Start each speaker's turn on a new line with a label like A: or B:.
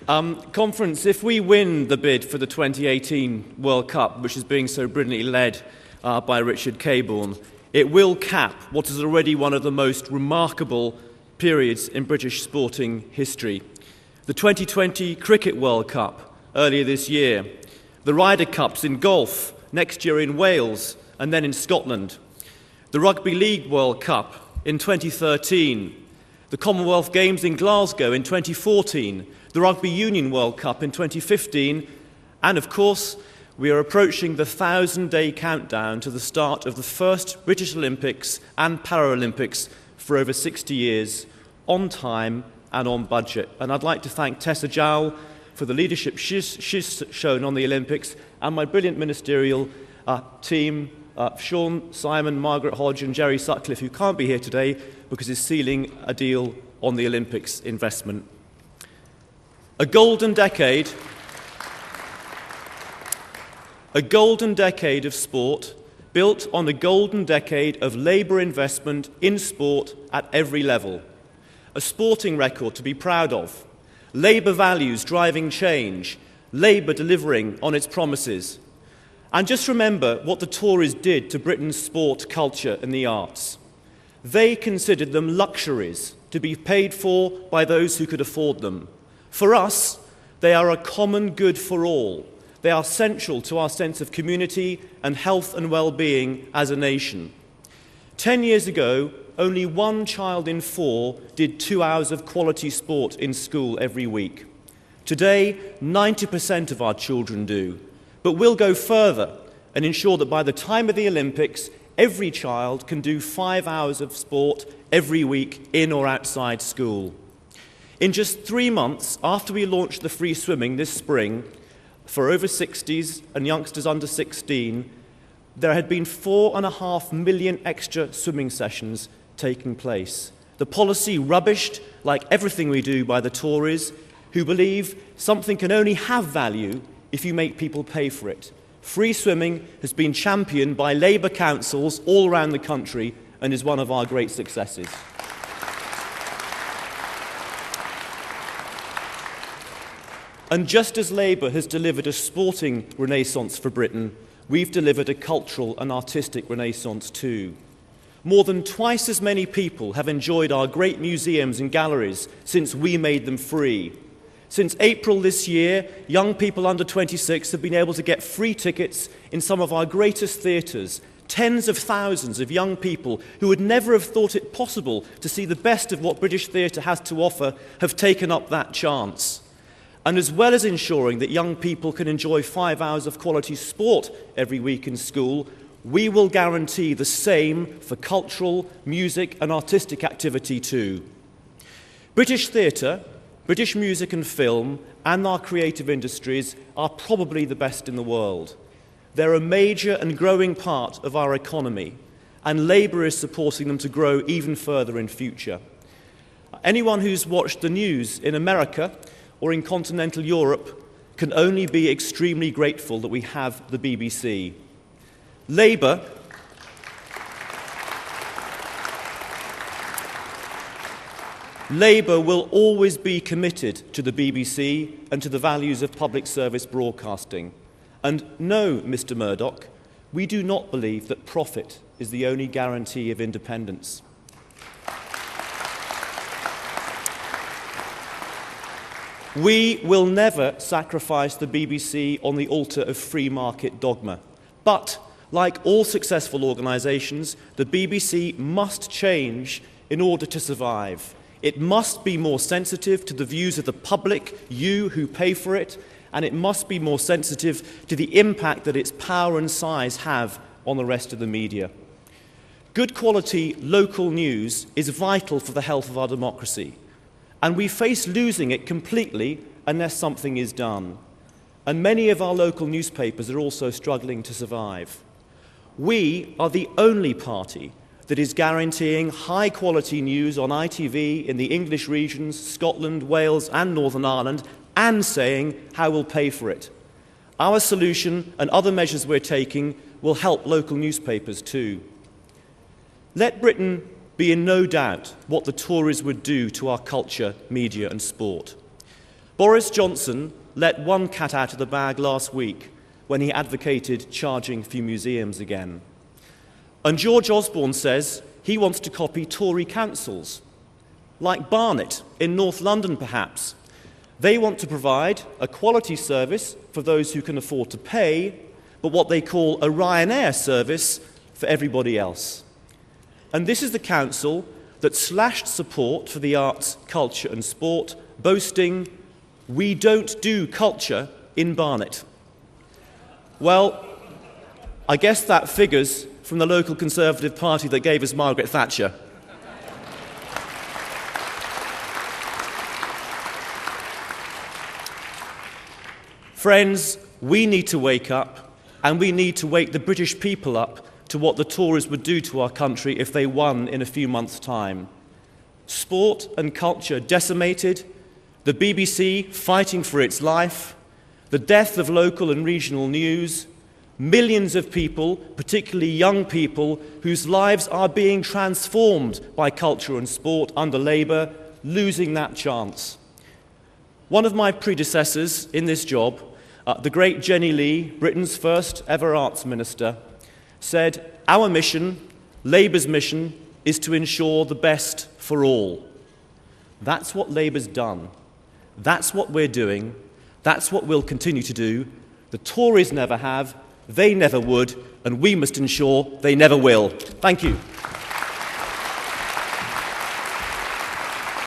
A: Conference, if we win the bid for the 2018 World Cup, which is being so brilliantly led by Richard Cabourn, it will cap what is already one of the most remarkable periods in British sporting history. The 2020 Cricket World Cup earlier this year, the Ryder Cups in golf next year in Wales and then in Scotland, the Rugby League World Cup in 2013, the Commonwealth Games in Glasgow in 2014, the Rugby Union World Cup in 2015, and of course, we are approaching the 1,000-day countdown to the start of the first British Olympics and Paralympics for over 60 years, on time and on budget. And I'd like to thank Tessa Jowell for the leadership she's shown on the Olympics, and my brilliant ministerial team, Sean, Simon, Margaret Hodge and Jerry Sutcliffe, who can't be here today because he's sealing a deal on the Olympics investment. A golden decade of sport built on a golden decade of Labour investment in sport at every level. A sporting record to be proud of. Labour values driving change. Labour delivering on its promises. And just remember what the Tories did to Britain's sport, culture and the arts. They considered them luxuries to be paid for by those who could afford them. For us, they are a common good for all. They are central to our sense of community and health and well-being as a nation. 10 years ago, only 1 child in 4 did 2 hours of quality sport in school every week. Today, 90% of our children do. But we'll go further and ensure that by the time of the Olympics, every child can do 5 hours of sport every week in or outside school. In just 3 months after we launched the free swimming this spring, for over 60s and youngsters under 16, there had been 4.5 million extra swimming sessions taking place. The policy rubbished, like everything we do, by the Tories, who believe something can only have value if you make people pay for it. Free swimming has been championed by Labour councils all around the country and is one of our great successes. And just as Labour has delivered a sporting renaissance for Britain, we've delivered a cultural and artistic renaissance too. More than twice as many people have enjoyed our great museums and galleries since we made them free. Since April this year, young people under 26 have been able to get free tickets in some of our greatest theatres. Tens of thousands of young people who would never have thought it possible to see the best of what British theatre has to offer have taken up that chance. And as well as ensuring that young people can enjoy 5 hours of quality sport every week in school, we will guarantee the same for cultural, music and artistic activity too. British theatre, British music and film, and our creative industries are probably the best in the world. They're a major and growing part of our economy, and Labour is supporting them to grow even further in future. Anyone who's watched the news in America or in continental Europe can only be extremely grateful that we have the BBC. Labour will always be committed to the BBC and to the values of public service broadcasting. And no, Mr. Murdoch, we do not believe that profit is the only guarantee of independence. We will never sacrifice the BBC on the altar of free market dogma. But, like all successful organisations, the BBC must change in order to survive. It must be more sensitive to the views of the public, you who pay for it, and it must be more sensitive to the impact that its power and size have on the rest of the media. Good quality local news is vital for the health of our democracy. And we face losing it completely unless something is done. And many of our local newspapers are also struggling to survive. We are the only party that is guaranteeing high-quality news on ITV in the English regions, Scotland, Wales and Northern Ireland, and saying how we'll pay for it. Our solution and other measures we're taking will help local newspapers too. Let Britain be in no doubt what the Tories would do to our culture, media and sport. Boris Johnson let one cat out of the bag last week when he advocated charging for museums again. And George Osborne says he wants to copy Tory councils, like Barnet in North London perhaps. They want to provide a quality service for those who can afford to pay, but what they call a Ryanair service for everybody else. And this is the council that slashed support for the arts, culture and sport, boasting, "We don't do culture in Barnet." Well, I guess that figures from the local Conservative Party that gave us Margaret Thatcher. Friends, we need to wake up, and we need to wake the British people up to what the Tories would do to our country if they won in a few months' time. Sport and culture decimated, the BBC fighting for its life, the death of local and regional news, millions of people, particularly young people, whose lives are being transformed by culture and sport under Labour, losing that chance. One of my predecessors in this job, the great Jenny Lee, Britain's first ever arts minister, said, "Our mission, Labour's mission, is to ensure the best for all." That's what Labour's done. That's what we're doing. That's what we'll continue to do. The Tories never have, they never would, and we must ensure they never will. Thank you.